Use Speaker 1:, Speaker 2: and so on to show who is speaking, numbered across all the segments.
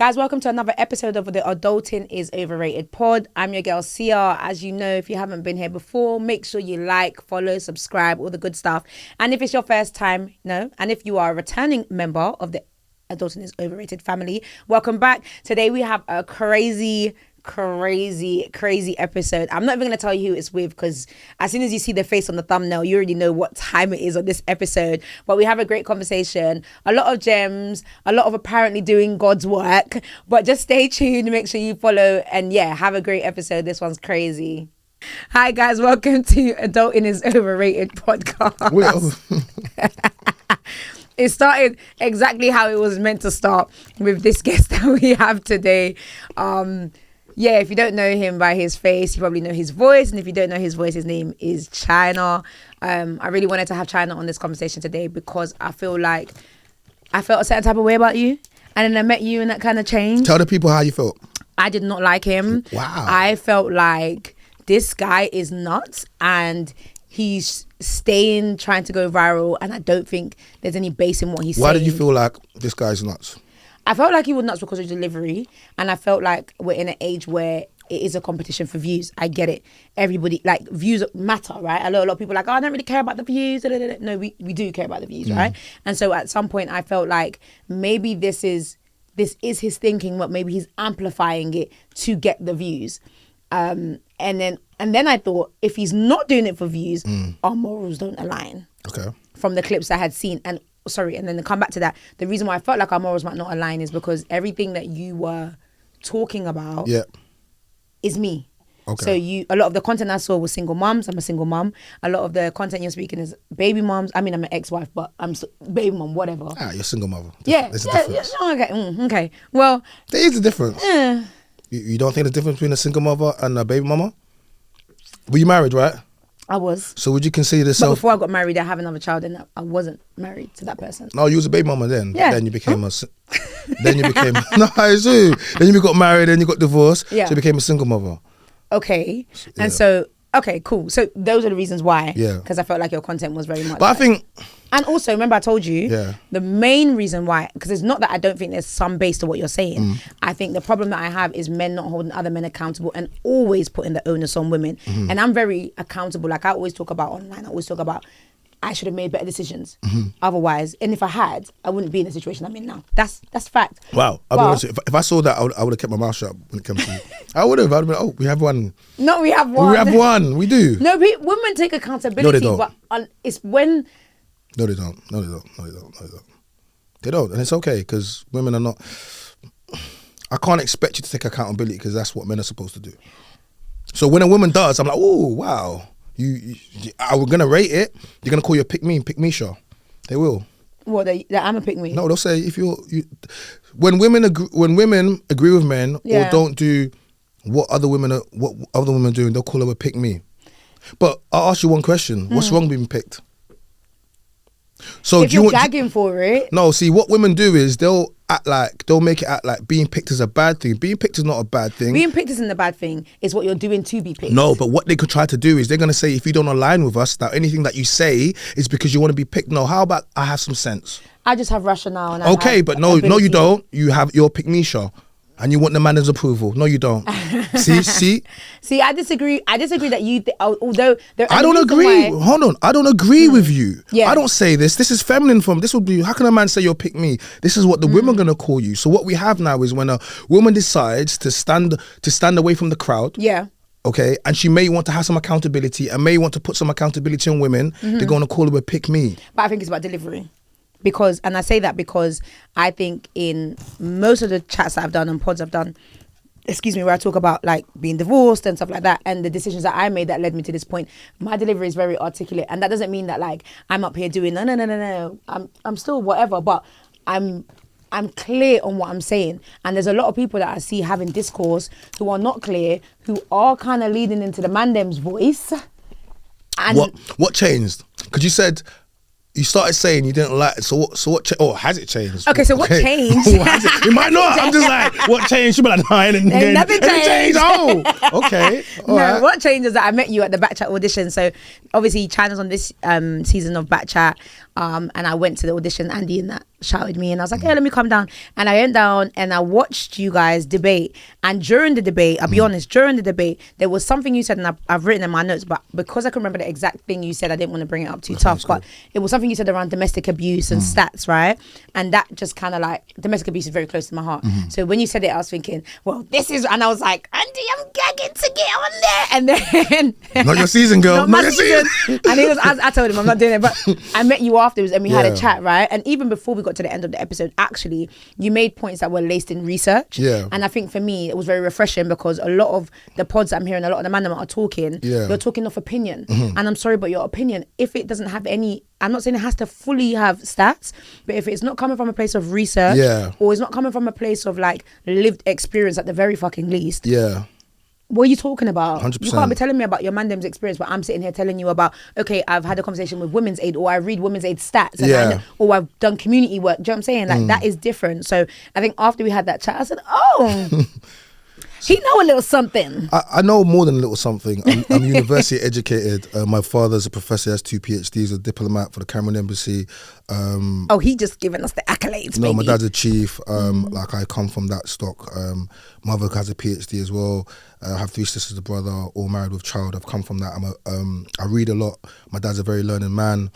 Speaker 1: Guys, welcome to another episode of the Adulting is Overrated pod. I'm your girl, Sia. As you know, if you haven't been here before, make sure you like, follow, subscribe, all the good stuff. And if it's your first time, and if you are a returning member of the Adulting is Overrated family, welcome back. Today we have a crazy episode. I'm not even going to tell you who it's with because as soon as you see the face on the thumbnail, you already know what time it is on this episode. But we have a great conversation, a lot of gems, a lot of apparently doing God's work. But just stay tuned, make sure you follow, and have a great episode. This one's crazy. Hi guys, welcome to Adulting is Overrated podcast. It started exactly how it was meant to start with this guest that we have today. If you don't know him by his face, you probably know his voice. And if you don't know his voice, his name is Chyna. I really wanted to have Chyna on this conversation today because I felt a certain type of way about you. And then I met you and that kind of changed.
Speaker 2: Tell the people how you felt.
Speaker 1: I did not like him.
Speaker 2: Wow.
Speaker 1: I felt like this guy is nuts and he's trying to go viral. And I don't think there's any base in what he's saying.
Speaker 2: Why did you feel like this guy's nuts?
Speaker 1: I felt like he was nuts because of delivery, and I felt like we're in an age where it is a competition for views. I get it. Everybody, views matter, right? A lot of people are like, oh, I don't really care about the views. No, we do care about the views, right? And so at some point I felt like maybe this is his thinking, but maybe he's amplifying it to get the views. And then I thought, if he's not doing it for views, our morals don't align. Okay. From the clips I had seen. And then to come back to that, the reason why I felt like our morals might not align is because everything that you were talking about is me. Okay. So a lot of the content I saw was single mums. I'm a single mum. A lot of the content you're speaking is baby mums. I mean, I'm an ex-wife, but I'm baby mum, whatever.
Speaker 2: You're a single mother. There's a difference.
Speaker 1: Okay. Well,
Speaker 2: there is a difference. You don't think there's a difference between a single mother and a baby mama? Were you married, right?
Speaker 1: I was.
Speaker 2: So would you consider yourself...
Speaker 1: But before I got married, I have another child and I wasn't married to that person.
Speaker 2: No, you was a baby mama then.
Speaker 1: Yeah.
Speaker 2: Then you became No, it's true. Then you got married and you got divorced. Yeah. So you became a single mother.
Speaker 1: Okay. Yeah. And so... Okay, cool. So those are the reasons why. Yeah. Because I felt like your content was very much...
Speaker 2: But I think...
Speaker 1: And also, remember I told you, the main reason why... Because it's not that I don't think there's some base to what you're saying. I think the problem that I have is men not holding other men accountable and always putting the onus on women. And I'm very accountable. Like I always talk about online, I always talk about I should have made better decisions. Otherwise, and if I had, I wouldn't be in the situation I'm in now. That's fact.
Speaker 2: Wow. I'll be honest, if I saw that, I would have kept my mouth shut when it comes to you. I would have. I would have been, we have one.
Speaker 1: No, we have one.
Speaker 2: We have one. We do.
Speaker 1: No, women take accountability.
Speaker 2: No, they don't.
Speaker 1: But it's when...
Speaker 2: No, they don't. They don't. And it's okay because women are not... I can't expect you to take accountability because that's what men are supposed to do. So when a woman does, I'm like, oh, wow. I'm going to rate it. You're going to call you a pick-me show. They will.
Speaker 1: What, that I'm a pick-me?
Speaker 2: No, they'll say when women agree with men or don't do what other women are doing, they'll call them a pick-me. But I'll ask you one question. What's wrong with being picked? So
Speaker 1: if you're gagging for it.
Speaker 2: No, see, what women do is they'll make it act like being picked is a bad thing. Being picked is not a bad thing.
Speaker 1: Being picked isn't a bad thing. It's what you're doing to be picked.
Speaker 2: No, but what they could try to do is they're going to say, if you don't align with us, that anything that you say is because you want to be picked. No, how about I have some sense?
Speaker 1: I just have rationale. And
Speaker 2: but no, you don't. You have your pick-me show. And you want the manager's approval. No, you don't. See?
Speaker 1: See, I disagree. I disagree that you, although...
Speaker 2: I don't agree. Hold on. I don't agree with you. Yeah. I don't say this. This is feminine from... This would be... How can a man say you're pick me? This is what the women are going to call you. So what we have now is when a woman decides to stand away from the crowd. Yeah. Okay, and she may want to have some accountability and may want to put some accountability on women. They're going to call her a pick me.
Speaker 1: But I think it's about delivery. And I say that because I think in most of the chats that I've done and pods I've done, where I talk about like being divorced and stuff like that and the decisions that I made that led me to this point, my delivery is very articulate. And that doesn't mean that like I'm up here doing no. I'm still whatever, but I'm clear on what I'm saying. And there's a lot of people that I see having discourse who are not clear, who are kind of leading into the Mandem's voice. And
Speaker 2: what changed? Because you said... You started saying you didn't like it, so what has it changed?
Speaker 1: Okay, so what changed?
Speaker 2: It might not. I'm just like, what changed? You'll be like,
Speaker 1: nothing changed.
Speaker 2: Oh, okay.
Speaker 1: Right. What changed is that I met you at the Backchat audition. So obviously Chyna's on this season of Backchat. and I went to the audition. Andy and that shouted me, and I was like, "Hey, let me come down." And I went down and I watched you guys debate. And during the debate, I'll be honest, during the debate, there was something you said, and I've written in my notes, but because I can remember the exact thing you said, I didn't want to bring it up too tough. But it was something you said around domestic abuse and stats, right? And that just kind of like, domestic abuse is very close to my heart. So when you said it, I was thinking, well, this is, and I was like, Andy, I'm gagging to get on there. And then
Speaker 2: not your season, girl.
Speaker 1: Not my season. And he was, I told him I'm not doing it, but I met you afterwards and we had a chat, right? And even before we got to the end of the episode, actually, you made points that were laced in research.
Speaker 2: Yeah.
Speaker 1: And I think for me, it was very refreshing because a lot of the pods I'm hearing, a lot of the Mandem are talking, you're talking off opinion. And I'm sorry, but your opinion, if it doesn't have any, I'm not saying it has to fully have stats, but if it's not coming from a place of research, or it's not coming from a place of like lived experience at the very fucking least, what are you talking about?
Speaker 2: 100%.
Speaker 1: You can't be telling me about your Mandem's experience, but I'm sitting here telling you about, okay, I've had a conversation with Women's Aid, or I read Women's Aid stats, and or I've done community work. Do you know what I'm saying? Like, that is different. So I think after we had that chat, I said, oh, he know a little something.
Speaker 2: I know more than a little something. I'm university educated. My father's a professor, has 2 PhDs, a diplomat for the Cameroon Embassy.
Speaker 1: He just giving us the accolades,
Speaker 2: No,
Speaker 1: baby.
Speaker 2: my dad's a chief. Like, I come from that stock. Mother has a PhD as well. I have 3 sisters, a brother, all married with child. I've come from that. I read a lot. My dad's a very learned man.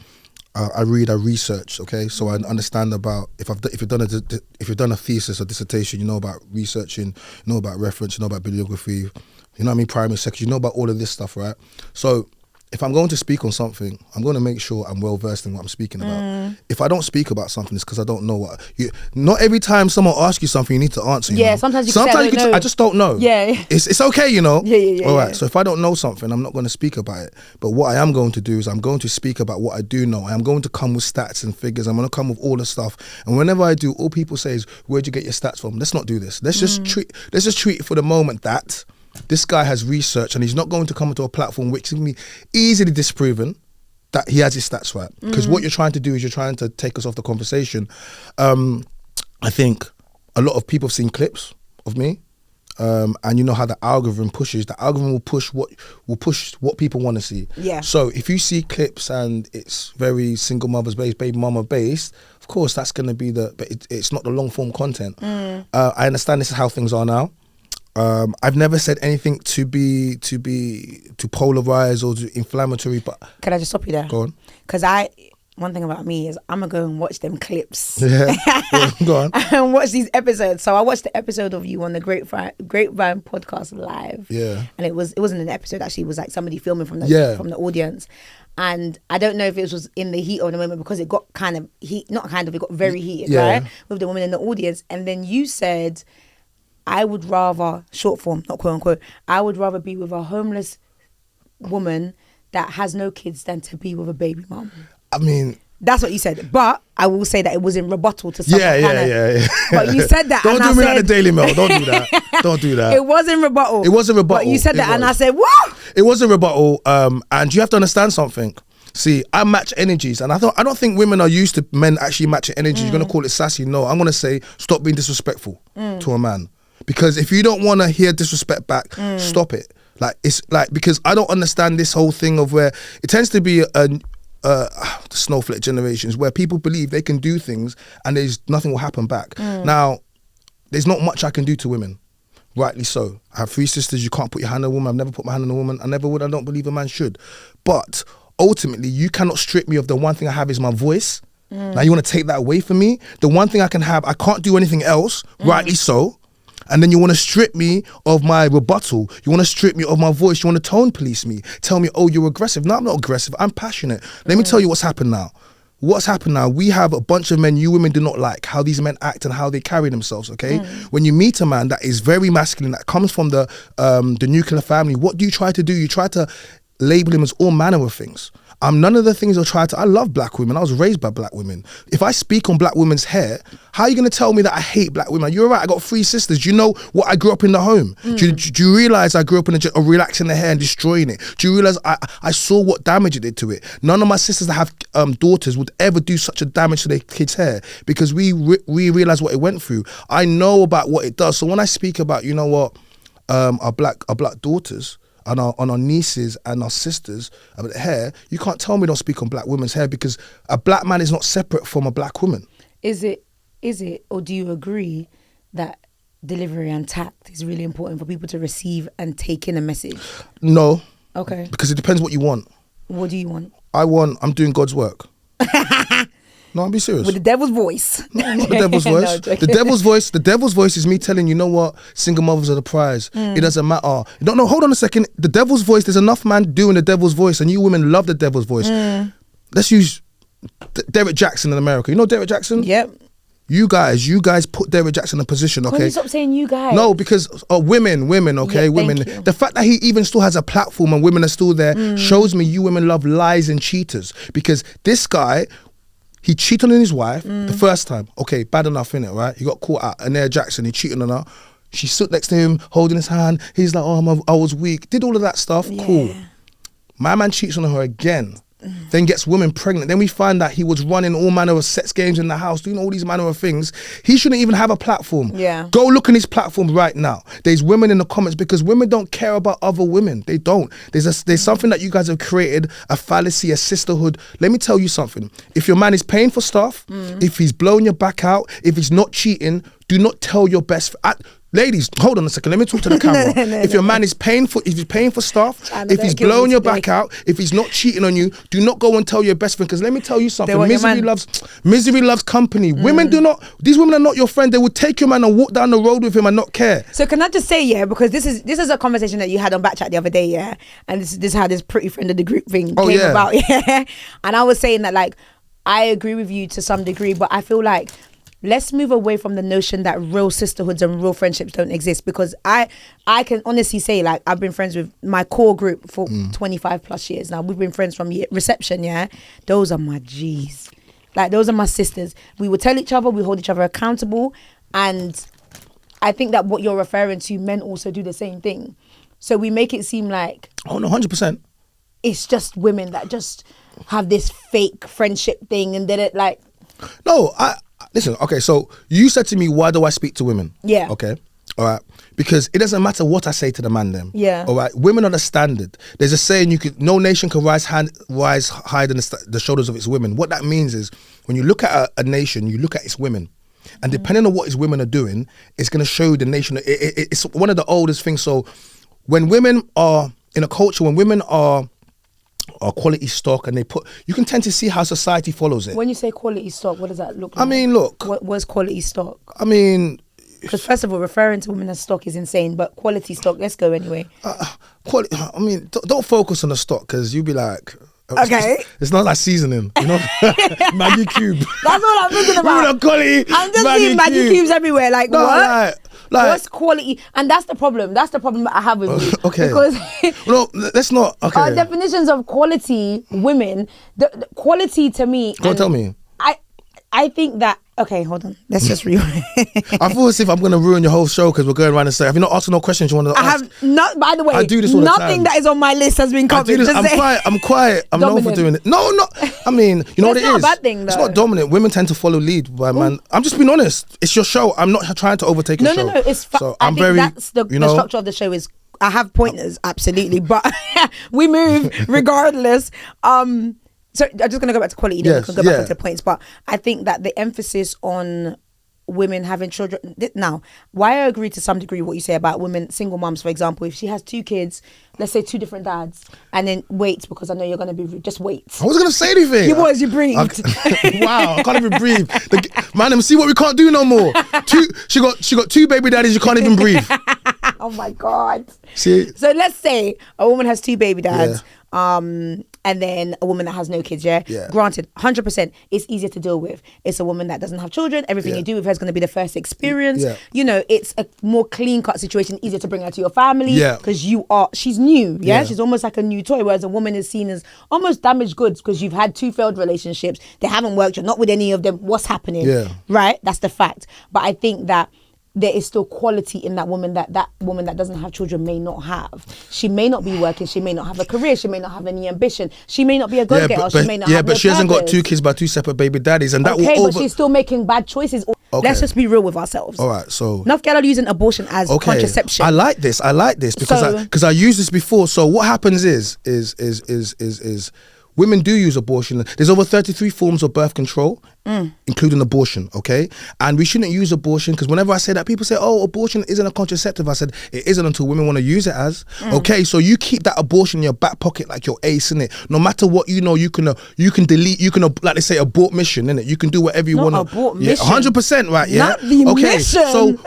Speaker 2: I research, okay? So I understand about, if you've done a thesis or dissertation, you know about researching, you know about reference, you know about bibliography, you know what I mean, primary, secondary, you know about all of this stuff, right? So if I'm going to speak on something, I'm going to make sure I'm well versed in what I'm speaking about. If I don't speak about something, it's because I don't know what. Not every time someone asks you something, you need to answer. You know?
Speaker 1: Sometimes you can say,
Speaker 2: I just don't know.
Speaker 1: Yeah,
Speaker 2: it's okay, you know. All right.
Speaker 1: Yeah.
Speaker 2: So if I don't know something, I'm not going to speak about it. But what I am going to do is I'm going to speak about what I do know. I'm going to come with stats and figures. I'm going to come with all the stuff. And whenever I do, all people say is, "Where'd you get your stats from?" Let's not do this. Let's just treat it for the moment that this guy has research, and he's not going to come into a platform which can be easily disproven that he has his stats right. Because what you're trying to do is you're trying to take us off the conversation. I think a lot of people have seen clips of me, and you know how the algorithm pushes. The algorithm will push what people want to see.
Speaker 1: Yeah.
Speaker 2: So if you see clips and it's very single mothers based, baby mama based, of course that's going to be but it's not the long form content. I understand this is how things are now. I've never said anything to polarize or to inflammatory, but
Speaker 1: can I just stop you there?
Speaker 2: Go on.
Speaker 1: Because one thing about me is I'm gonna go and watch them clips.
Speaker 2: Yeah, go on.
Speaker 1: And watch these episodes. So I watched the episode of you on the Grapevine podcast live.
Speaker 2: Yeah.
Speaker 1: And it wasn't an episode actually. It was like somebody filming from the audience. And I don't know if it was in the heat of the moment because it got kind of heat. Not kind of. It got very heated, right? With the woman in the audience, and then you said, I would rather, short form, not quote unquote, I would rather be with a homeless woman that has no kids than to be with a baby mom.
Speaker 2: I mean,
Speaker 1: that's what you said. But I will say that it was in rebuttal to something.
Speaker 2: Yeah.
Speaker 1: But you said that.
Speaker 2: Don't do me like the Daily Mail. Don't do that. Don't do that.
Speaker 1: It was in rebuttal.
Speaker 2: It was a rebuttal.
Speaker 1: But you said that and I said, what?
Speaker 2: It was a rebuttal. And you have to understand something. See, I match energies, and I don't think women are used to men actually matching energies. You're gonna call it sassy. No, I'm gonna say stop being disrespectful to a man. Because if you don't want to hear disrespect back, stop it. Like, it's like, because I don't understand this whole thing of where it tends to be the snowflake generations where people believe they can do things and nothing will happen back. Now, there's not much I can do to women. Rightly so. I have 3 sisters. You can't put your hand on a woman. I've never put my hand on a woman. I never would. I don't believe a man should. But ultimately, you cannot strip me of the one thing I have is my voice. Now you want to take that away from me? The one thing I can have, I can't do anything else. Rightly so. And then you want to strip me of my rebuttal. You want to strip me of my voice. You want to tone police me. Tell me, oh, you're aggressive. No, I'm not aggressive. I'm passionate. Let me tell you what's happened now. What's happened now? We have a bunch of men you women do not like, how these men act and how they carry themselves, okay? When you meet a man that is very masculine, that comes from the nuclear family, what do? You try to label him as all manner of things. None of the things I love black women. I was raised by black women. If I speak on black women's hair, how are you going to tell me that I hate black women? You're right, I got 3 sisters. Do you know what I grew up in the home? Do you realize I grew up in relaxing the hair and destroying it? Do you realize I saw what damage it did to it? None of my sisters that have daughters would ever do such a damage to their kids' hair because we realize what it went through. I know about what it does. So when I speak about, you know what, our black daughters, on our nieces and our sisters about the hair, you can't tell me don't speak on black women's hair, because a black man is not separate from a black woman.
Speaker 1: Is it, or do you agree that delivery and tact is really important for people to receive and take in a message?
Speaker 2: No.
Speaker 1: Okay.
Speaker 2: Because it depends what you want.
Speaker 1: What do you want?
Speaker 2: I'm doing God's work. No, I'm being serious.
Speaker 1: With the devil's voice.
Speaker 2: No, not the devil's voice. The devil's voice is me telling you know what? Single mothers are the prize. It doesn't matter. No, hold on a second. The devil's voice, there's enough man doing the devil's voice, and you women love the devil's voice. Let's use Derek Jackson in America. You know Derek Jackson?
Speaker 1: Yep.
Speaker 2: You guys put Derek Jackson in a position, okay?
Speaker 1: Can you stop saying you guys?
Speaker 2: No, because women, okay,
Speaker 1: yeah,
Speaker 2: women. The fact that he even still has a platform and women are still there shows me you women love lies and cheaters. Because this guy, he cheated on his wife the first time. Okay, bad enough, innit, right? He got caught out. And there, Jackson, he cheated on her. She stood next to him, holding his hand. He's like, oh, I was weak. Did all of that stuff. Yeah. Cool. My man cheats on her again. Then gets women pregnant. Then we find that he was running all manner of sex games in the house, doing all these manner of things. He shouldn't even have a platform.
Speaker 1: Yeah.
Speaker 2: Go look on his platform right now. There's women in the comments, because women don't care about other women. They don't. There's something that you guys have created, a fallacy, a sisterhood. Let me tell you something. If your man is paying for stuff, if he's blowing your back out, if he's not cheating, do not tell your best ladies, hold on a second. Let me talk to the camera. If your man is paying for, if he's paying for stuff, if he's blowing your back out, if he's not cheating on you, do not go and tell your best friend. Because let me tell you something. Misery loves company. Women do not. These women are not your friend. They would take your man and walk down the road with him and not care.
Speaker 1: So can I just say, yeah, because this is a conversation that you had on Backchat the other day, yeah, and this is how this pretty friend of the group thing came about, yeah. And I was saying that, like, I agree with you to some degree, but I feel like, let's move away from the notion that real sisterhoods and real friendships don't exist, because I can honestly say, like, I've been friends with my core group for 25 plus years now. We've been friends from reception, yeah. Those are my G's. Like, those are my sisters. We will tell each other, we hold each other accountable. And I think that what you're referring to, men also do the same thing. So we make it seem like...
Speaker 2: Oh, no, 100%.
Speaker 1: It's just women that just have this fake friendship thing and did it like...
Speaker 2: No, listen, okay, so you said to me, why do I speak to women?
Speaker 1: Yeah.
Speaker 2: Okay, all right. Because it doesn't matter what I say to the man then.
Speaker 1: Yeah.
Speaker 2: All right, women are the standard. There's a saying, no nation can rise higher than the shoulders of its women. What that means is, when you look at a nation, you look at its women. And depending on what its women are doing, it's going to show the nation. It's one of the oldest things. So when women are in a culture, when women are quality stock, and you can tend to see how society follows it.
Speaker 1: When you say quality stock, what does that look like?
Speaker 2: I mean, look.
Speaker 1: What was quality stock?
Speaker 2: I mean...
Speaker 1: Because first of all, referring to women as stock is insane, but quality stock, let's go anyway.
Speaker 2: I mean, don't focus on the stock, because you'll be like...
Speaker 1: Okay.
Speaker 2: It's not like seasoning, you know? Maggie cube.
Speaker 1: That's what I'm thinking about.
Speaker 2: Quality,
Speaker 1: I'm just seeing Maggie cubes everywhere. Like, no, what?
Speaker 2: Like,
Speaker 1: what's quality? And that's the problem. That's the problem that I have with you.
Speaker 2: Okay.
Speaker 1: Because
Speaker 2: no, let's not. Okay.
Speaker 1: Our definitions of quality women, the quality to me.
Speaker 2: Go tell me.
Speaker 1: I think that. Okay, hold on. Let's just rewind.
Speaker 2: I feel as if I'm going to ruin your whole show because we're going around and say, have you not asked no questions you want to ask?
Speaker 1: I have not, by the way,
Speaker 2: I do this all the time.
Speaker 1: Nothing that is on my list has been covered.
Speaker 2: I'm quiet. I'm known for doing it. No, I mean, you know what it is?
Speaker 1: It's not a bad thing, though.
Speaker 2: It's not dominant. Women tend to follow lead by man. I'm just being honest. It's your show. I'm not trying to overtake your show.
Speaker 1: No. It's so I think that's the structure of the show is, I have pointers, absolutely, but we move regardless. So I'm just going to go back to quality, then we can go back to the points. But I think that the emphasis on women having children... Now, why I agree to some degree what you say about women, single moms, for example, if she has 2 kids, let's say 2 different dads, and then waits, because I know you're going to be rude, just wait.
Speaker 2: I wasn't going to say anything.
Speaker 1: You breathed.
Speaker 2: Wow, I can't even breathe. Man, see what we can't do no more. She got 2 baby daddies, you can't even breathe.
Speaker 1: Oh my God.
Speaker 2: See?
Speaker 1: So let's say a woman has 2 baby dads, and then a woman that has no kids, yeah? Granted, 100%, it's easier to deal with. It's a woman that doesn't have children. Everything you do with her is going to be the first experience. You know, it's a more clean-cut situation, easier to bring her to your family because she's new, She's almost like a new toy, whereas a woman is seen as almost damaged goods because you've had 2 failed relationships. They haven't worked. You're not with any of them. What's happening? Right? That's the fact. But I think that there is still quality in that woman that woman that doesn't have children may not have. She may not be working. She may not have a career. She may not have any ambition. She may not be a go-getter. She may not have
Speaker 2: but she hasn't got 2 kids by 2 separate baby daddies. And that will
Speaker 1: but she's still making bad choices.
Speaker 2: Okay.
Speaker 1: Let's just be real with ourselves.
Speaker 2: All right, so
Speaker 1: enough girls are using abortion as contraception.
Speaker 2: I like this because I used this before. So what happens is women do use abortion. There's over 33 forms of birth control, including abortion, okay? And we shouldn't use abortion because whenever I say that, people say, oh, abortion isn't a contraceptive. I said, it isn't until women want to use it as. Okay, so you keep that abortion in your back pocket like your ace, innit? No matter what, you can delete, like they say, abort mission, innit? You can do whatever you want to.
Speaker 1: Abort mission.
Speaker 2: 100%, right? Yeah.
Speaker 1: Not the mission.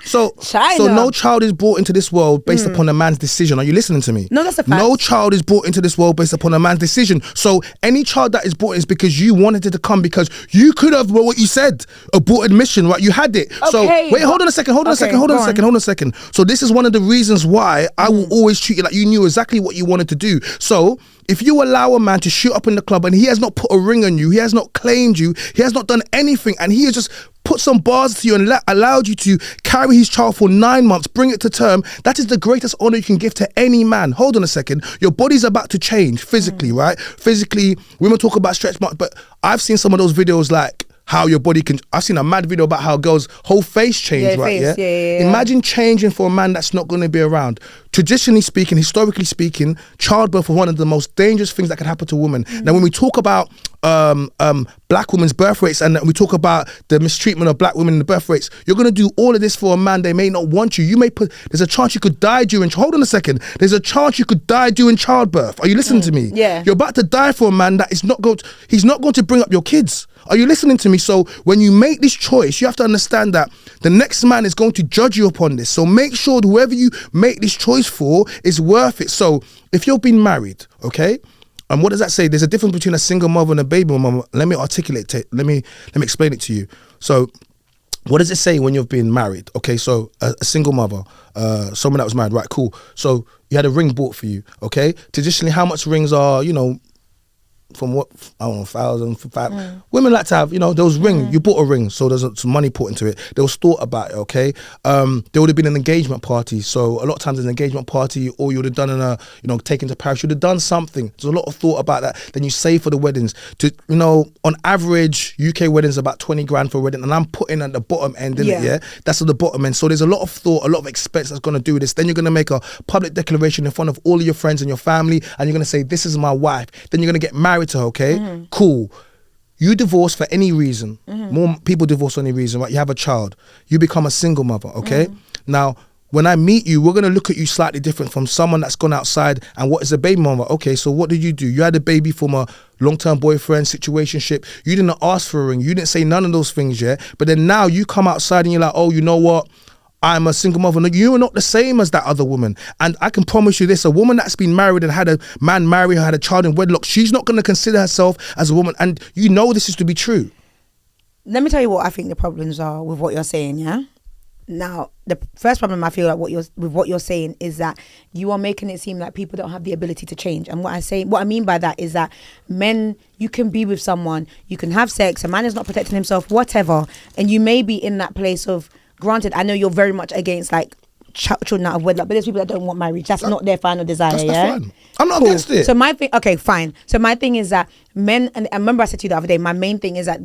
Speaker 2: So no child is brought into this world based upon a man's decision. Are you listening to me?
Speaker 1: No, that's a fact.
Speaker 2: No child is brought into this world based upon a man's decision. So any child that is brought is because you wanted it to come, because you could have, well, what you said, aborted mission, right? You had it. Okay, so wait, hold on a second. So this is one of the reasons why I will always treat you like you knew exactly what you wanted to do. So if you allow a man to shoot up in the club and he has not put a ring on you, he has not claimed you, he has not done anything, and he has just put some bars to you and allowed you to carry his child for 9 months, bring it to term, that is the greatest honor you can give to any man. Hold on a second. Your body's about to change physically, right? Physically, women talk about stretch marks, but I've seen some of those videos like how your body can. I've seen a mad video about how a girl's whole face changed, right? Yeah? Imagine changing for a man that's not going to be around. Traditionally speaking, historically speaking, childbirth is one of the most dangerous things that can happen to women. Now, when we talk about black women's birth rates and we talk about the mistreatment of black women in the birth rates, you're going to do all of this for a man. They may not want you. There's a chance you could die during. Hold on a second. There's a chance you could die during childbirth. Are you listening to me?
Speaker 1: Yeah.
Speaker 2: You're about to die for a man that is not going. He's not going to bring up your kids. Are you listening to me? So when you make this choice, you have to understand that the next man is going to judge you upon this. So make sure whoever you make this choice for is worth it. So if you're being married, okay, and what does that say? There's a difference between a single mother and a baby mama. Let me articulate it. Let me explain it to you. So what does it say when you're being married? Okay, so a single mother, someone that was married, right, cool. So you had a ring bought for you, okay? Traditionally, how much rings are, from what, I don't know, 1,000, 5,000. Women like to have, those rings. You bought a ring, so there's some money put into it. There was thought about it, okay? There would have been an engagement party. So a lot of times there's an engagement party, or you would have done taken to Paris. You would have done something. There's a lot of thought about that. Then you save for the weddings. On average, UK weddings are about 20 grand for a wedding, and I'm putting at the bottom end, yeah? That's at the bottom end. So there's a lot of thought, a lot of expense that's going to do this. Then you're going to make a public declaration in front of all of your friends and your family, and you're going to say, this is my wife. Then you're going to get married to her, okay? Cool. You divorce for any reason. More people divorce for any reason, right? You have a child. You become a single mother, okay? Now, when I meet you, we're going to look at you slightly different from someone that's gone outside and what is a baby mama? Okay, so what did you do? You had a baby from a long-term boyfriend, situationship. You didn't ask for a ring. You didn't say none of those things, yeah? But then now you come outside and you're like, oh, you know what? I'm a single mother. No, you are not the same as that other woman. And I can promise you this, a woman that's been married and had a man marry her, had a child in wedlock, she's not going to consider herself as a woman. And you know this is to be true.
Speaker 1: Let me tell you what I think the problems are with what you're saying, yeah? Now, the first problem I feel like with what you're saying is that you are making it seem like people don't have the ability to change. And what I mean by that is that men, you can be with someone, you can have sex, a man is not protecting himself, whatever, and you may be in that place of, granted, I know you're very much against like children out of wedlock, but there's people that don't want marriage. That's not their final desire. That's fine.
Speaker 2: I'm not against it.
Speaker 1: So my thing, okay, fine. So my thing is that men, and I remember I said to you the other day, my main thing is that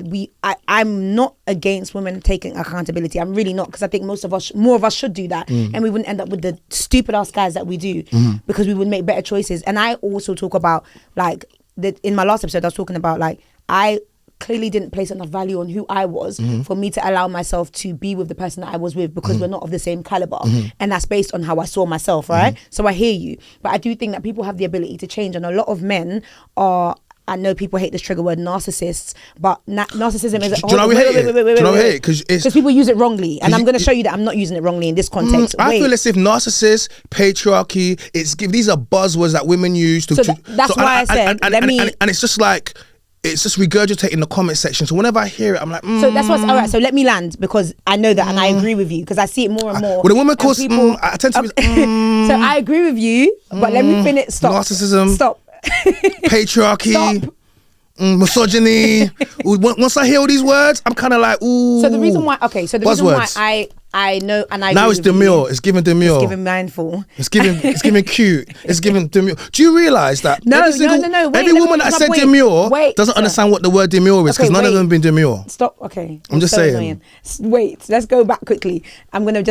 Speaker 1: I'm not against women taking accountability. I'm really not, because I think more of us should do that, and we wouldn't end up with the stupid ass guys that we do, because we would make better choices. And I also talk about like in my last episode, I was talking about like I clearly didn't place enough value on who I was for me to allow myself to be with the person that I was with, because we're not of the same caliber, and that's based on how I saw myself, right? So I hear you, but I do think that people have the ability to change, and a lot of men are, I know people hate this trigger word, narcissists, but narcissism is...
Speaker 2: Do you know we hate it? Do you know we hate it?
Speaker 1: Because people use it wrongly, and I'm going to show you that I'm not using it wrongly in this context.
Speaker 2: I feel as if narcissist, patriarchy, these are buzzwords that women use to...
Speaker 1: That's why I said,
Speaker 2: and it's just like... It's just regurgitating the comment section. So whenever I hear it, I'm like,
Speaker 1: So that's what's all right. So let me land, because I know that, and I agree with you, because I see it more and more.
Speaker 2: When a woman calls people, I tend to be.
Speaker 1: So I agree with you, but let me finish. Stop.
Speaker 2: Narcissism.
Speaker 1: Stop.
Speaker 2: Patriarchy.
Speaker 1: Stop.
Speaker 2: Misogyny. Once I hear all these words, I'm kind of like, ooh.
Speaker 1: So the reason why, I I know, and I
Speaker 2: now it's demure. It's giving demure.
Speaker 1: It's giving mindful.
Speaker 2: It's giving cute. It's giving demure. Do you realise that
Speaker 1: No.
Speaker 2: every woman that said demure doesn't understand what the word demure is, because none of them have been demure.
Speaker 1: Stop. Okay.
Speaker 2: I'm just saying. Annoying.
Speaker 1: Wait, let's go back quickly. I want to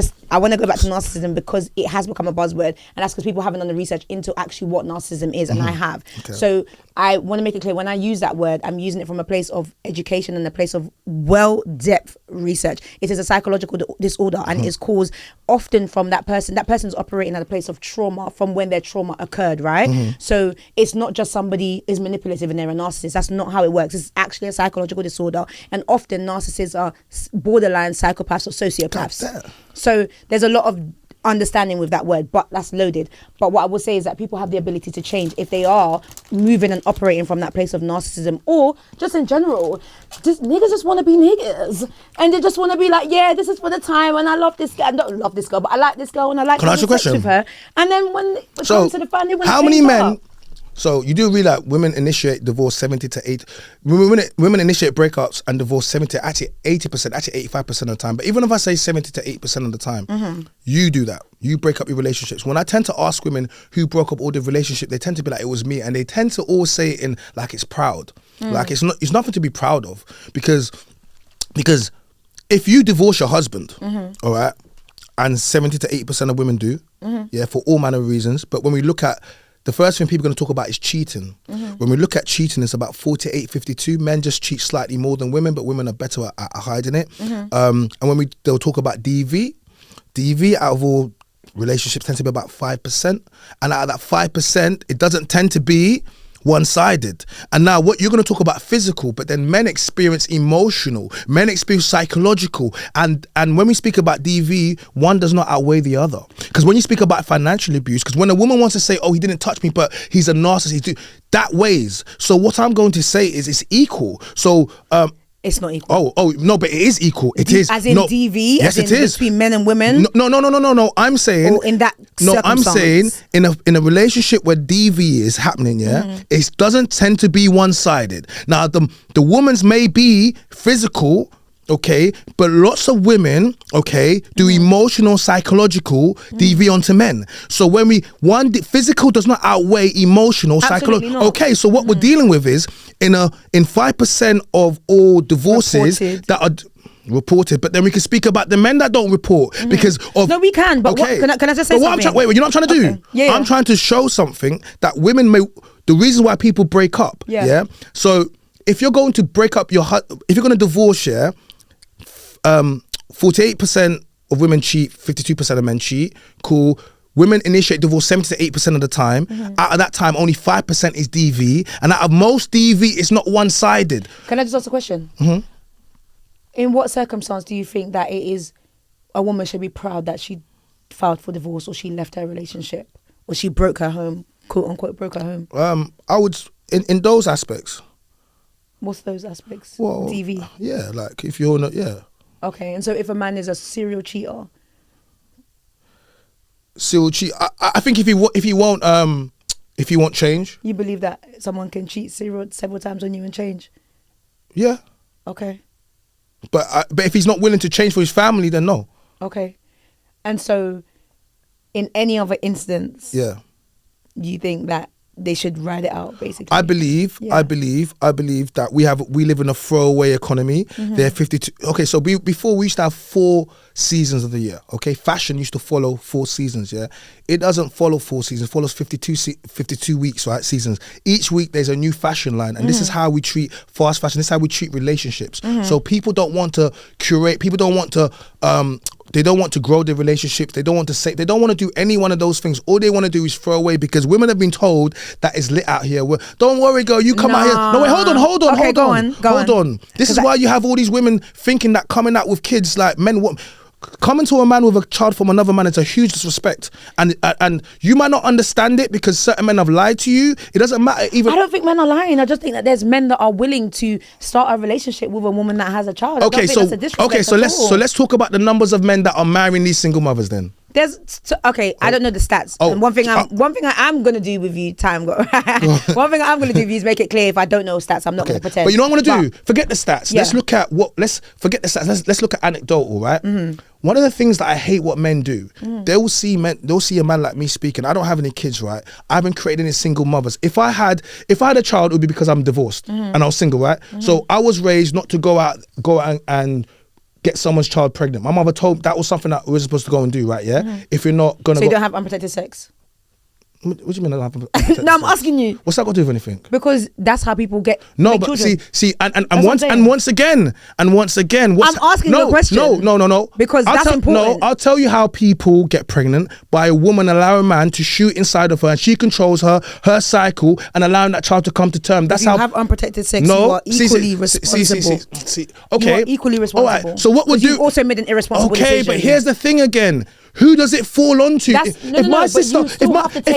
Speaker 1: go back to narcissism because it has become a buzzword, and that's because people haven't done the research into actually what narcissism is, and I have. Okay. So I want to make it clear, when I use that word, I'm using it from a place of education and a place of well-depth research. It is a psychological disorder, and it's caused often from that person. That person's operating at a place of trauma from when their trauma occurred, right? So it's not just somebody is manipulative and they're a narcissist. That's not how it works. It's actually a psychological disorder, and often narcissists are borderline psychopaths or sociopaths. So there's a lot of understanding with that word, but that's loaded. But what I will say is that people have the ability to change if they are moving and operating from that place of narcissism, or just in general, just niggas just want to be niggas, and they just want to be like, yeah, this is for the time, and I love this girl. I don't love this girl, but I like this girl, and I like to have sex with her. And then when it comes to the family,
Speaker 2: how many men? So you do realize women initiate divorce 70 to 8. Women initiate breakups and divorce 70, actually 80%, actually 85% of the time. But even if I say 70 to 8% of the time, you do that. You break up your relationships. When I tend to ask women who broke up all the relationship, they tend to be like, it was me, and they tend to all say it in like it's proud, like it's nothing to be proud of, because if you divorce your husband, all right, and 70 to 80% of women do, for all manner of reasons. But when we look at the first thing people are going to talk about is cheating. When we look at cheating, it's about 48-52. Men just cheat slightly more than women, but women are better at hiding it. And when they'll talk about DV out of all relationships tends to be about 5%. And out of that 5%, it doesn't tend to be one-sided. And now what you're going to talk about physical, but then men experience emotional, men experience psychological, and when we speak about DV, one does not outweigh the other. Because when you speak about financial abuse, because when a woman wants to say, oh, he didn't touch me, but he's a narcissist, that weighs. So what I'm going to say is it's equal. So
Speaker 1: it's not equal.
Speaker 2: Oh no, but it is equal. It is.
Speaker 1: As in DV?
Speaker 2: Yes,
Speaker 1: as
Speaker 2: it is.
Speaker 1: Between men and women?
Speaker 2: No. I'm saying.
Speaker 1: Or in that
Speaker 2: I'm saying in a relationship where DV is happening, it doesn't tend to be one-sided. Now, the woman's may be physical, okay, but lots of women, okay, do emotional, psychological DV onto men. So when physical does not outweigh emotional, psychological. Okay, so what we're dealing with is in 5% of all divorces that are reported, but then we can speak about the men that don't report because of.
Speaker 1: No, we can. But
Speaker 2: okay.
Speaker 1: Can I just say something?
Speaker 2: Wait, you know what I'm trying to do?
Speaker 1: Okay. Yeah.
Speaker 2: I'm trying to show something that women may. The reason why people break up. Yeah. So if you're going to break up if you're going to divorce, 48% of women cheat, 52% of men cheat. Cool. Women initiate divorce 70 to 8% of the time. Out of that time, only 5% is DV. And out of most DV, it's not one-sided.
Speaker 1: Can I just ask a question? In what circumstance do you think that it is a woman should be proud that she filed for divorce, or she left her relationship, or she broke her home, quote unquote broke her home?
Speaker 2: I would, in those aspects.
Speaker 1: What's those aspects?
Speaker 2: Well,
Speaker 1: DV?
Speaker 2: Yeah, like if you're not,
Speaker 1: Okay, and so if a man is a serial cheater?
Speaker 2: I think if he won't change.
Speaker 1: You believe that someone can cheat several times on you and change?
Speaker 2: Yeah.
Speaker 1: Okay.
Speaker 2: But if he's not willing to change for his family, then no.
Speaker 1: Okay. And so, in any other instance, you think that they should ride it out, basically? I believe
Speaker 2: that we live in a throwaway economy. There are 52. Okay, so before we used to have 4 seasons of the year. Okay, fashion used to follow 4 seasons. Yeah, it doesn't follow 4 seasons. It follows 52 weeks, right? Seasons. Each week there's a new fashion line, and this is how we treat fast fashion. This is how we treat relationships. So people don't want to curate. People don't want to. They don't want to grow their relationships. They don't want to do any one of those things. All they want to do is throw away, because women have been told that it's lit out here. Don't worry, girl, you come out here. No, wait, hold on.
Speaker 1: Okay, hold on.
Speaker 2: This is why you have all these women thinking that coming out with kids, like men, coming to a man with a child from another man is a huge disrespect, and you might not understand it because certain men have lied to you. It doesn't matter even.
Speaker 1: I don't think men are lying. I just think that there's men that are willing to start a relationship with a woman that has a child.
Speaker 2: So let's talk about the numbers of men that are marrying these single mothers then.
Speaker 1: I don't know the stats. And one thing I'm gonna do with you, one thing I'm gonna do with you is make it clear. If I don't know stats, I'm not gonna pretend.
Speaker 2: But you know what I'm gonna do? Forget the stats. Yeah. Let's forget the stats. Let's look at anecdotal, right? Mm-hmm. One of the things that I hate what men do, they'll see a man like me speaking. I don't have any kids, right? I've been creating as single mothers. If I had a child, it would be because I'm divorced and I was single, right? So I was raised not to go out and get someone's child pregnant. My mother told that was something that we were supposed to go and do, right? Yeah. If you're not gonna,
Speaker 1: so you don't have unprotected sex.
Speaker 2: What do you mean? No,
Speaker 1: I'm asking you.
Speaker 2: What's that got to do with anything?
Speaker 1: Because that's how people get.
Speaker 2: No, but children. see, and once again. I'm asking you a question. No.
Speaker 1: Because that's important.
Speaker 2: No, I'll tell you how people get pregnant by a woman allowing a man to shoot inside of her, and she controls her cycle, and allowing that child to come to term. That's
Speaker 1: how. You have unprotected sex. No, you are equally responsible.
Speaker 2: Okay.
Speaker 1: You are equally responsible.
Speaker 2: All right. So what would you?
Speaker 1: You also made an irresponsible
Speaker 2: decision.
Speaker 1: Okay,
Speaker 2: but here's the thing again. Who does it fall onto? If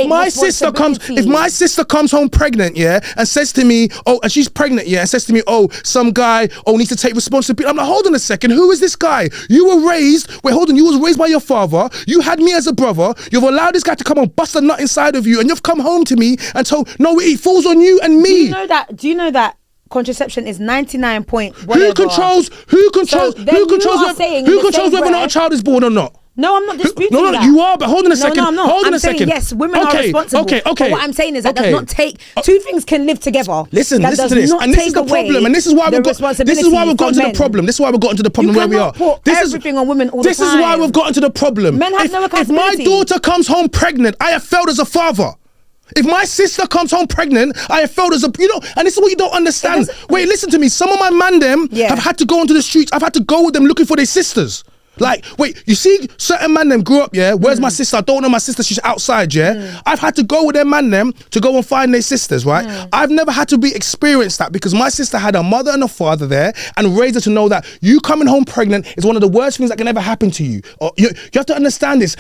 Speaker 2: my sister comes home pregnant, yeah, and says to me, and she's pregnant, yeah, and says to me, some guy, needs to take responsibility. I'm like, hold on a second, who is this guy? You were raised by your father. You had me as a brother. You've allowed this guy to come and bust a nut inside of you, and you've come home to me and told, no, it falls on you and me.
Speaker 1: Do you know that? Contraception is 99 point whatever.
Speaker 2: Who controls whether or not a child is born or not?
Speaker 1: No, I'm not disputing that.
Speaker 2: No, you are, but hold on a second.
Speaker 1: No, I'm not.
Speaker 2: Hold on
Speaker 1: I'm
Speaker 2: a
Speaker 1: saying,
Speaker 2: second.
Speaker 1: yes, women are responsible.
Speaker 2: Okay.
Speaker 1: But what I'm saying is that does not take... Two things can live together.
Speaker 2: Listen to this. And this is the problem. And this is why we've got into the problem. This is why we've got into the problem where we are.
Speaker 1: You cannot put everything on women all the time.
Speaker 2: This is why we've got into the problem.
Speaker 1: Men have no accountability.
Speaker 2: If my daughter comes home pregnant, I have failed as a father. If my sister comes home pregnant, I have failed as a, and this is what you don't understand. Wait, listen to me. Some of my mandem have had to go onto the streets. I've had to go with them looking for their sisters. Like, wait, you see, certain man them grew up, yeah? Where's my sister? I don't know my sister, she's outside, yeah? I've had to go with their man them to go and find their sisters, right? I've never had to experience that because my sister had a mother and a father there and raised her to know that you coming home pregnant is one of the worst things that can ever happen to you. You have to understand this.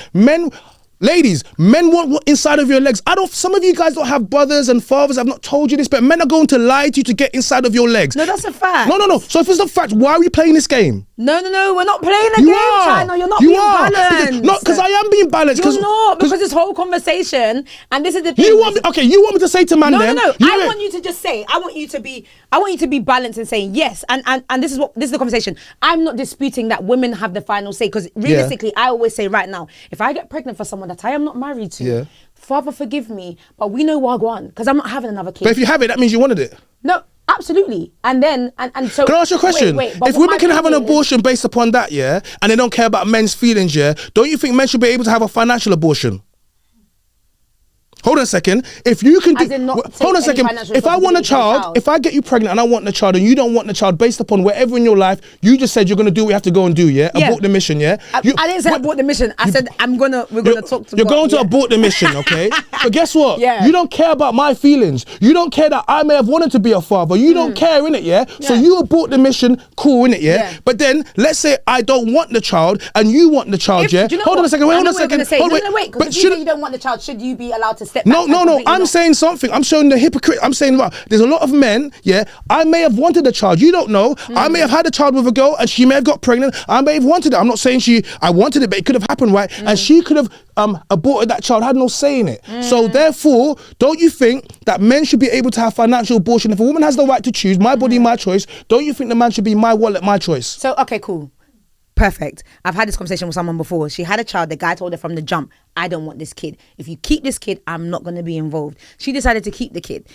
Speaker 2: Ladies, men want what inside of your legs. Some of you guys don't have brothers and fathers. I've not told you this, but men are going to lie to you to get inside of your legs.
Speaker 1: No, that's a fact.
Speaker 2: No. So if it's a fact, why are we playing this game?
Speaker 1: No, we're not playing a game, Chyna. You're not being balanced.
Speaker 2: Because I am being balanced.
Speaker 1: You're not, because this whole conversation, and this is the thing.
Speaker 2: You want me to say to man
Speaker 1: No. I want you to just say, I want you to be balanced and saying yes. And this is the conversation. I'm not disputing that women have the final say, because realistically, I always say right now, if I get pregnant for someone that I am not married to, Father forgive me, but we know Wagwan, because I'm not having another kid.
Speaker 2: But if you have it, that means you wanted it.
Speaker 1: No, absolutely. And so
Speaker 2: can I ask you a question? If women can have an abortion based upon that, and they don't care about men's feelings, don't you think men should be able to have a financial abortion? Hold on a second. If you can hold on a second. If I want a child, if I get you pregnant and I want the child and you don't want the child based upon wherever in your life, you just said you're going to do what you have to go and do, abort the mission, I
Speaker 1: didn't say abort the mission. I said we're going to talk to
Speaker 2: You're going to abort the mission, okay? But guess what? You don't care about my feelings. You don't care that I may have wanted to be a father. You don't care, innit, So you abort the mission, cool, innit, But then, let's say I don't want the child and you want the child, Hold on a second, hold on a second.
Speaker 1: Wait, because if you don't want the child, should you be allowed to step back?
Speaker 2: No, I'm saying something. I'm showing the hypocrite. I'm saying, well, there's a lot of men, I may have wanted a child. You don't know. I may have had a child with a girl and she may have got pregnant. I may have wanted it. I'm not saying I wanted it, but it could have happened, right? And she could have aborted that child, had no say in it. So therefore, don't you think that men should be able to have financial abortion? If a woman has the right to choose, my body, my choice, don't you think the man should be my wallet, my choice?
Speaker 1: So, okay, cool. Perfect. I've had this conversation with someone before. She had a child. The guy told her from the jump, I don't want this kid. If you keep this kid, I'm not going to be involved. She decided to keep the kid.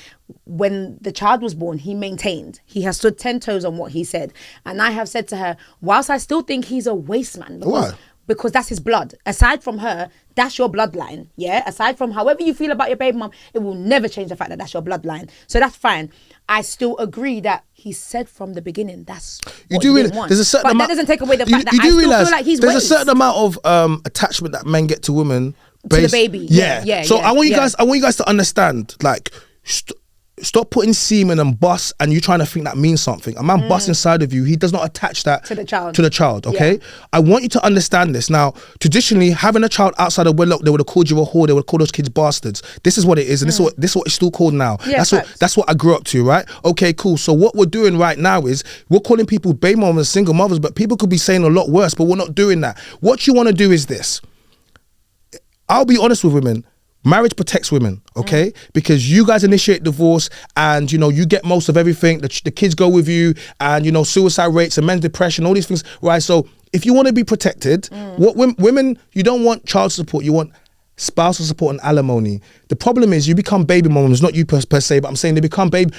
Speaker 1: When the child was born, he maintained. He has stood 10 toes on what he said. And I have said to her, whilst I still think he's a waste man. Because that's his blood. Aside from her, that's your bloodline. Aside from however you feel about your baby mom, it will never change the fact that that's your bloodline. So that's fine. I still agree that he said from the beginning that's what he didn't want.
Speaker 2: There's a certain
Speaker 1: that doesn't take away the fact that I still feel like he's
Speaker 2: there's a certain amount of attachment that men get to women
Speaker 1: to the baby.
Speaker 2: So I want you guys to understand, like, stop putting semen and bus and you trying to think that means something. A man busts inside of you, he does not attach that to the child, okay? I want you to understand this. Now, traditionally, having a child outside of wedlock, they would have called you a whore, they would have called those kids bastards. This is what it is, and this is what it's still called now. That's what I grew up to, right? Okay, cool. So what we're doing right now is we're calling people baby mothers, single mothers, but people could be saying a lot worse, but we're not doing that. What you want to do is this. I'll be honest with women. Marriage protects women, okay? Because you guys initiate divorce and, you know, you get most of everything. The kids go with you and, you know, suicide rates and men's depression, all these things, right? So if you want to be protected, what women, you don't want child support, you want spousal support and alimony. The problem is you become baby moms, not you per se, but I'm saying they become baby.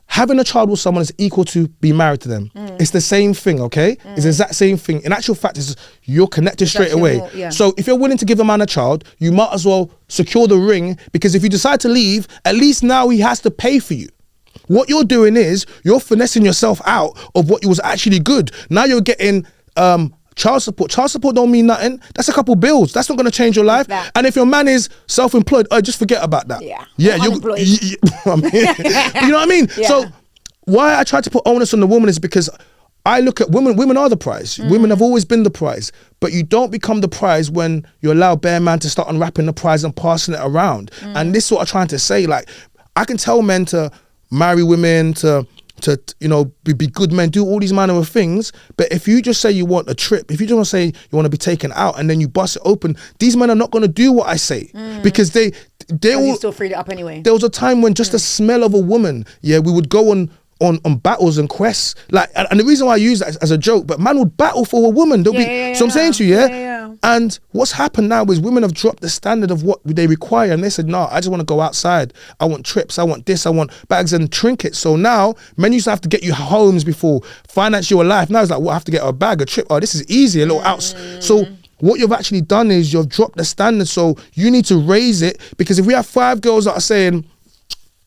Speaker 2: Having a child with someone is equal to be married to them. It's the same thing, okay? It's the exact same thing. In actual fact, you're connected straight away.
Speaker 1: More.
Speaker 2: So if you're willing to give a man a child, you might as well secure the ring, because if you decide to leave, at least now he has to pay for you. What you're doing is you're finessing yourself out of what was actually good. Now you're getting child support. Child support don't mean nothing. That's a couple bills. That's not going to change your life. And if your man is self-employed, just forget about that.
Speaker 1: Yeah,
Speaker 2: you're unemployed. You know what I mean?
Speaker 1: Yeah.
Speaker 2: So why I try to put onus on the woman is because I look at women. Women are the prize. Women have always been the prize. But you don't become the prize when you allow bare man to start unwrapping the prize and passing it around. And this is what I'm trying to say. Like, I can tell men to marry women, to you know, be good men, do all these manner of things, but if you just say you want a trip, if you just want to say you want to be taken out and then you bust it open, these men are not going to do what I say, because they
Speaker 1: you still freed it up anyway.
Speaker 2: There was a time when just the smell of a woman, we would go on battles and quests, like, and the reason why I use that as a joke, but man would battle for a woman. So I'm saying to you, and what's happened now is women have dropped the standard of what they require, and they said, no, I just want to go outside. I want trips, I want this, I want bags and trinkets. So now men used to have to get you homes before, finance your life. Now it's like, well, I have to get a bag, a trip. Oh, this is easy, a little outs. So what you've actually done is you've dropped the standard. So you need to raise it, because if we have 5 girls that are saying,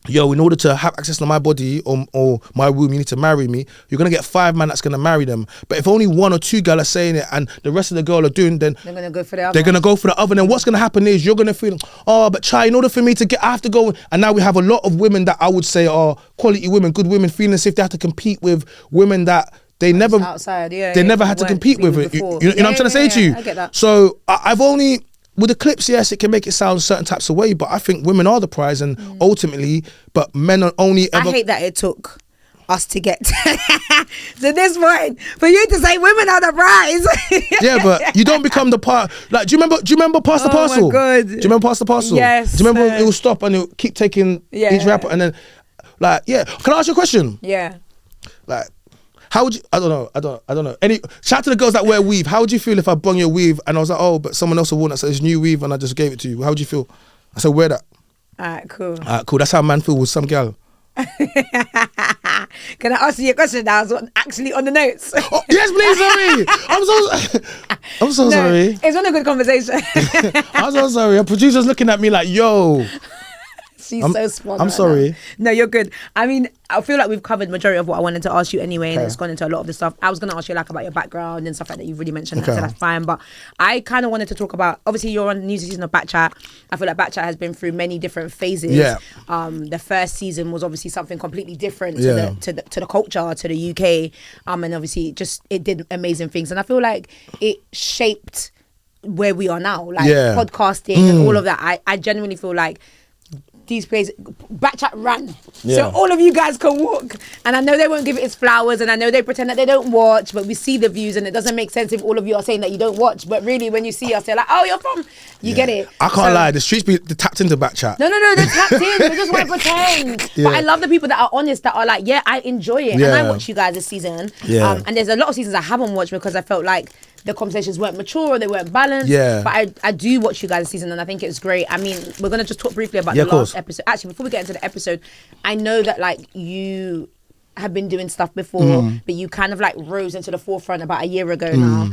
Speaker 2: yo, in order to have access to my body or my womb, you need to marry me, you're going to get 5 men that's going to marry them. But if only 1 or 2 girls are saying it and the rest of the girls are doing, then
Speaker 1: they're going to go for the other.
Speaker 2: They're going to go for the other. Then what's going to happen is you're going to feel, oh, but Chy, in order for me to get, I have to go. And now we have a lot of women that I would say are quality women, good women, feeling as if they have to compete with women that they never
Speaker 1: outside,
Speaker 2: they never had to compete with it. You know what I'm trying to say to you?
Speaker 1: I get that.
Speaker 2: So I've only, with the clips, yes, it can make it sound certain types of way, but I think women are the prize, and ultimately, but men are only ever.
Speaker 1: I hate that it took us to get to this point for you to say women are the prize.
Speaker 2: Yeah, but you don't become the part. Like, do you remember Pass the Parcel?
Speaker 1: Oh my God.
Speaker 2: Do you remember Pass the Parcel?
Speaker 1: Yes.
Speaker 2: Do you remember it will stop and it will keep taking each rapper, and then, like, Can I ask you a question?
Speaker 1: Yeah.
Speaker 2: Like, how would you? I don't know. Shout out to the girls that wear weave. How would you feel if I brung you a weave and I was like, oh, but someone else worn that says new weave and I just gave it to you? How would you feel? I said, wear that.
Speaker 1: Alright, cool.
Speaker 2: That's how man feel with some girl.
Speaker 1: Can I ask you a question that was actually on the notes?
Speaker 2: Oh, yes, please. Sorry. I'm so sorry.
Speaker 1: It's not a good conversation.
Speaker 2: I'm so sorry. Our producer's looking at me like, yo.
Speaker 1: She's so smart.
Speaker 2: I'm sorry.
Speaker 1: No, you're good. I mean, I feel like we've covered majority of what I wanted to ask you anyway, and it's gone into a lot of the stuff. I was going to ask you like about your background and stuff like that. You've really mentioned that, so that's fine. But I kind of wanted to talk about, obviously you're on the new season of Backchat. I feel like Backchat has been through many different phases.
Speaker 2: Yeah.
Speaker 1: The first season was obviously something completely different to the culture, to the UK. And obviously it did amazing things. And I feel like it shaped where we are now, like podcasting and all of that. I genuinely feel like these places, Backchat ran, so all of you guys can walk. And I know they won't give it its flowers, and I know they pretend that they don't watch, but we see the views, and it doesn't make sense if all of you are saying that you don't watch. But really, when you see us, they're like, "Oh, you're from," you get it.
Speaker 2: I can't lie, the streets be tapped into Backchat.
Speaker 1: No, they're tapped in. They just want to pretend. But I love the people that are honest, that are like, "Yeah, I enjoy it," and I watch you guys this season. And there's a lot of seasons I haven't watched because I felt like the conversations weren't mature or they weren't balanced. But I do watch you guys this season, and I think it's great. I mean, we're going to just talk briefly about the last episode. Actually, before we get into the episode, I know that like you have been doing stuff before, but you kind of like rose into the forefront about a year ago now,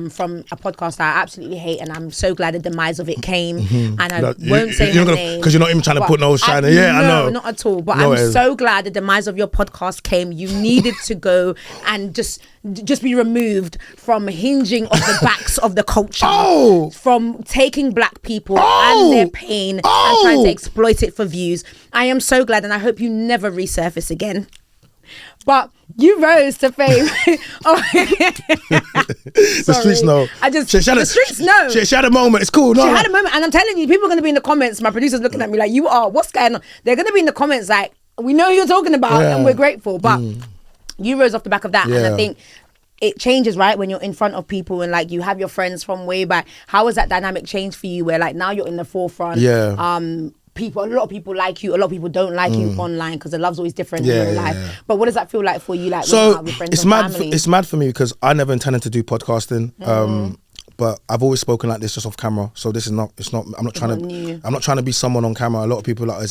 Speaker 1: from a podcast that I absolutely hate, and I'm so glad the demise of it came. And I won't say her name
Speaker 2: because you're not even trying to put no shine. I know,
Speaker 1: not at all. But I'm so glad the demise of your podcast came. You needed to go and just be removed from hinging off the backs of the culture, from taking black people and their pain and trying to exploit it for views. I am so glad, and I hope you never resurface again. But you rose to fame.
Speaker 2: The streets know.
Speaker 1: The streets know.
Speaker 2: She had a moment. It's cool.
Speaker 1: She had a moment, and I'm telling you, people are going to be in the comments. My producer's looking at me like, what's going on? They're going to be in the comments like, we know who you're talking about, and we're grateful. But you rose off the back of that, and I think it changes, right? When you're in front of people and like you have your friends from way back. How has that dynamic changed for you where like now you're in the forefront?
Speaker 2: Yeah.
Speaker 1: A lot of people like you, a lot of people don't like you online because the love's always different in real life. Yeah. But what does that feel like for you? Like
Speaker 2: so
Speaker 1: with friends
Speaker 2: it's
Speaker 1: and
Speaker 2: mad.
Speaker 1: family?
Speaker 2: It's mad for me because I never intended to do podcasting. But I've always spoken like this just off camera. So this is not. It's not. I'm not trying to be someone on camera. A lot of people like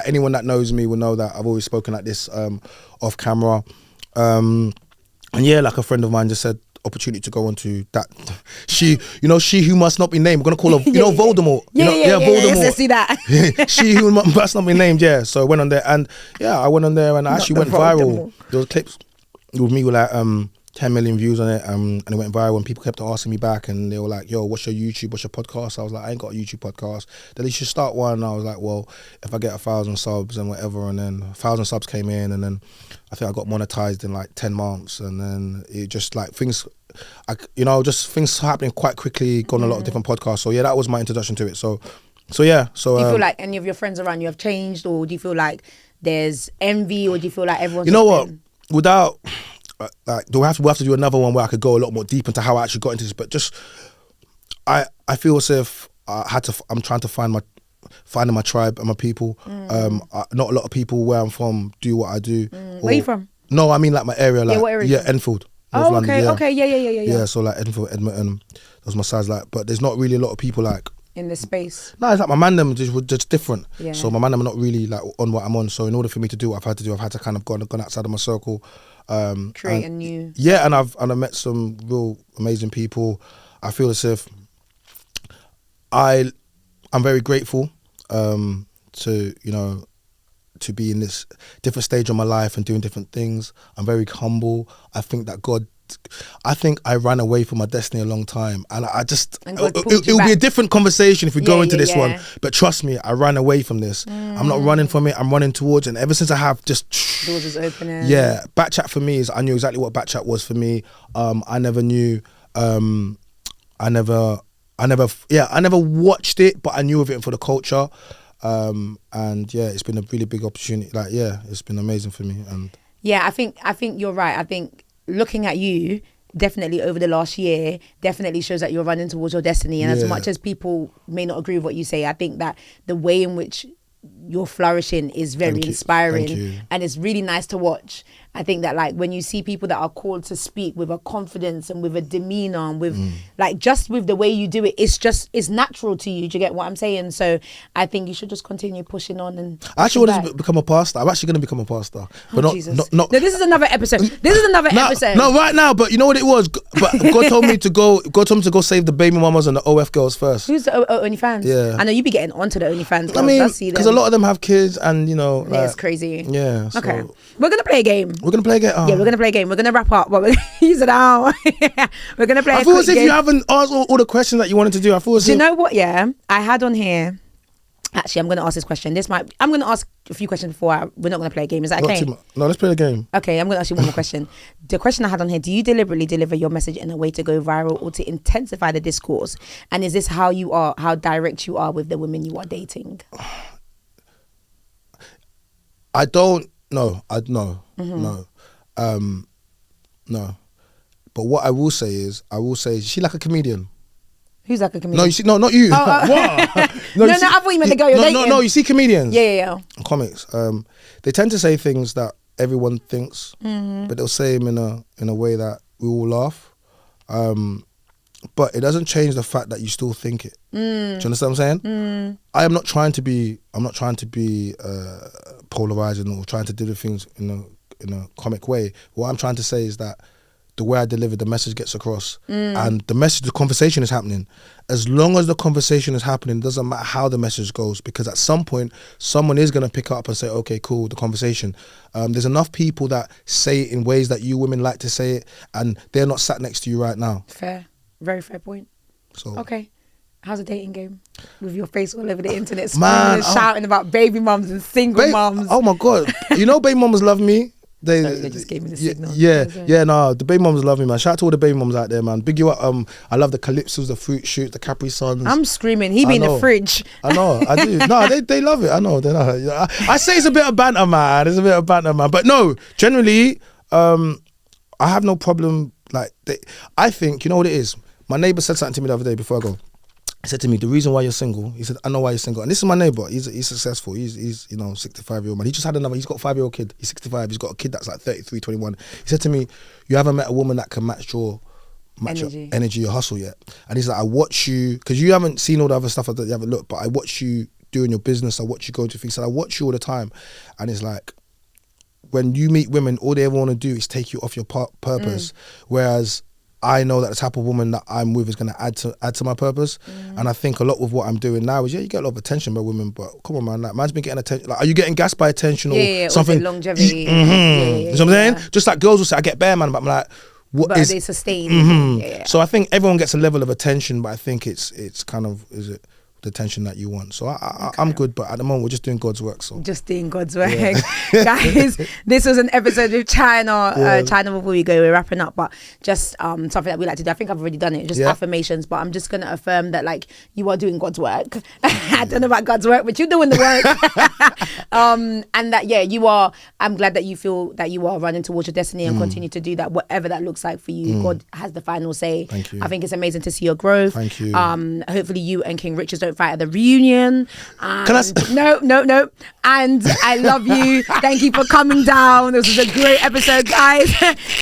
Speaker 2: anyone that knows me will know that I've always spoken like this off camera. And yeah, like a friend of mine just said, opportunity to go onto that. She who must not be named. We're gonna call her, Voldemort.
Speaker 1: Voldemort. Let's see that.
Speaker 2: She who must not be named. Yeah. So I went on there, and I went on there, and I actually went viral. There was clips with me with like 10 million views on it, and it went viral, and people kept asking me back, and they were like, yo, what's your YouTube, what's your podcast? I was like, I ain't got a YouTube podcast. Then you should start one. And I was like, well, if I get 1,000 subs and whatever, and then 1,000 subs came in, and then I think I got monetized in like 10 months, and then it just like things happening quite quickly, gone a lot of different podcasts. So yeah, that was my introduction to it. So yeah. So
Speaker 1: do you feel like any of your friends around you have changed, or do you feel like there's envy, or do you feel like everyone's...
Speaker 2: You know what? Without... Like, we'll have to do another one where I could go a lot more deep into how I actually got into this, but just I feel as if I'm trying to finding my tribe and my people. Not a lot of people where I'm from do what I do.
Speaker 1: Where are you from?
Speaker 2: No, I mean like my area, like
Speaker 1: what area?
Speaker 2: Enfield.
Speaker 1: Oh,
Speaker 2: London,
Speaker 1: okay,
Speaker 2: yeah.
Speaker 1: okay, yeah.
Speaker 2: Yeah, so like Enfield, Edmonton, those my sides, like, but there's not really a lot of people like
Speaker 1: in this space.
Speaker 2: No, it's like my Mandem just different.
Speaker 1: Yeah.
Speaker 2: So my Mandem are not really like on what I'm on. So in order for me to do what I've had to kind of gone outside of my circle.
Speaker 1: Create a new...
Speaker 2: Yeah, and I've met some real amazing people. I feel as if I'm very grateful to be in this different stage of my life and doing different things. I'm very humble. I think I ran away from my destiny a long time, and it'll be a different conversation if we go into this one. But trust me, I ran away from this. I'm not running from it. I'm running towards it. And ever since I have just
Speaker 1: doors is opening.
Speaker 2: Yeah, Backchat for me I knew exactly what Backchat was for me. I never knew. I never watched it, but I knew of it for the culture. And yeah, it's been a really big opportunity. Like, yeah, it's been amazing for me. And
Speaker 1: yeah, I think you're right. I think looking at you definitely over the last year definitely shows that you're running towards your destiny. And as much as people may not agree with what you say, I think that the way in which you're flourishing is very inspiring, and it's really nice to watch. I think that like when you see people that are called to speak with a confidence and with a demeanor and with like just with the way you do it, it's natural to you. Do you get what I'm saying? So I think you should just continue pushing on. And
Speaker 2: I actually want to become a pastor. I'm actually going to become a pastor, but not. No,
Speaker 1: this is another episode. Episode.
Speaker 2: No, right now. But you know what it was? But God told me to go. God told me to go save the baby mamas and the OF girls first.
Speaker 1: Who's the OnlyFans?
Speaker 2: Yeah,
Speaker 1: I know you be getting onto the OnlyFans girls.
Speaker 2: I mean, because a lot of them have kids, and like,
Speaker 1: it's crazy.
Speaker 2: Yeah.
Speaker 1: Okay, we're gonna play a game.
Speaker 2: We're gonna play a game. Oh.
Speaker 1: Yeah, we're gonna play a game. We're gonna wrap up, but we're gonna use it out. We're gonna play.
Speaker 2: I feel as if you haven't asked all the questions that you wanted to do. I feel as
Speaker 1: do you know what? Yeah, I had on here. Actually, I'm gonna ask this question. I'm gonna ask a few questions before. We're not gonna play a game. Is that okay?
Speaker 2: No, let's play a game.
Speaker 1: Okay, I'm gonna ask you one more question. The question I had on here: do you deliberately deliver your message in a way to go viral or to intensify the discourse? And is this how you are? How direct you are with the women you are dating?
Speaker 2: I don't know. No. No. But what I will say is, is she like a comedian?
Speaker 1: Who's like a comedian?
Speaker 2: No, you see, no, not you.
Speaker 1: What? No, I thought you meant the girl you're dating.
Speaker 2: No, you see comedians.
Speaker 1: Yeah.
Speaker 2: Comics. They tend to say things that everyone thinks, but they'll say them in a way that we all laugh. But it doesn't change the fact that you still think it. Do you understand what I'm saying? I'm not trying to be polarizing or trying to do the things in a comic way. What I'm trying to say is that the way I deliver the message gets across, and the conversation is happening. As long as the conversation is happening, it doesn't matter how the message goes, because at some point someone is going to pick up and say, okay, cool, the conversation. There's enough people that say it in ways that you women like to say it, and they're not sat next to you right now.
Speaker 1: Fair. Very fair point.
Speaker 2: So
Speaker 1: okay. How's the dating game? With your face all over the internet,
Speaker 2: man,
Speaker 1: shouting about baby mums and single mums.
Speaker 2: Oh my God. You know baby mums love me.
Speaker 1: They just gave me the signal.
Speaker 2: Yeah, no, the baby mums love me, man. Shout out to all the baby mums out there, man. Big you up. I love the Calypsos, the Fruit Shoots, the Capri Suns.
Speaker 1: I'm screaming. He be in the fridge.
Speaker 2: I know, I do. No, they love it. I know, they know. I say it's a bit of banter, man. But no, generally, I have no problem I think, you know what it is? My neighbour said something to me the other day before I go. He said to me, the reason why you're single, he said, I know why you're single. And this is my neighbour. He's successful. He's 65-year-old man. He just had he's got a 5-year-old kid. He's 65. He's got a kid that's like 33, 21. He said to me, you haven't met a woman that can match your energy, your hustle yet. And he's like, I watch you, because you haven't seen all the other stuff that you haven't looked, but I watch you doing your business. I watch you go to things. So I watch you all the time. And it's like, when you meet women, all they ever want to do is take you off your purpose. Whereas I know that the type of woman that I'm with is going to add to my purpose. And I think a lot with what I'm doing now is, you get a lot of attention by women, but come on, man, like, man's been getting attention. Like, are you getting gassed by attention or something?
Speaker 1: Longevity.
Speaker 2: You know what I'm saying? Just like girls will say, I get bare, man, but I'm like, what
Speaker 1: but
Speaker 2: is...
Speaker 1: they sustain.
Speaker 2: So I think everyone gets a level of attention, but I think it's kind of, is it the attention that you want? So I'm good, but at the moment we're just doing God's work. So
Speaker 1: just doing God's work. Guys, this was an episode with Chyna. Chyna, before we go, we're wrapping up, but just something that we like to do. I think I've already done it, just affirmations, but I'm just going to affirm that, like, you are doing God's work. I don't know about God's work, but you're doing the work. And that, you are, I'm glad that you feel that you are running towards your destiny and continue to do that, whatever that looks like for you. God has the final say.
Speaker 2: Thank you.
Speaker 1: I think it's amazing to see your growth.
Speaker 2: Thank you.
Speaker 1: Hopefully you and King Richards don't fight at the reunion. No. And I love you. Thank you for coming down. This was a great episode, guys.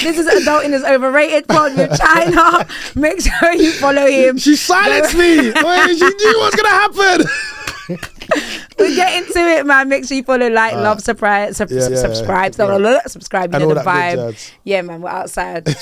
Speaker 1: This is Adulting is Overrated pod with Chyna. Make sure you follow him.
Speaker 2: She silenced me. She knew what's gonna happen.
Speaker 1: We'll get into it, man. Make sure you follow, love, subscribe. Subscribe. You know the vibe. Yeah, man. We're outside.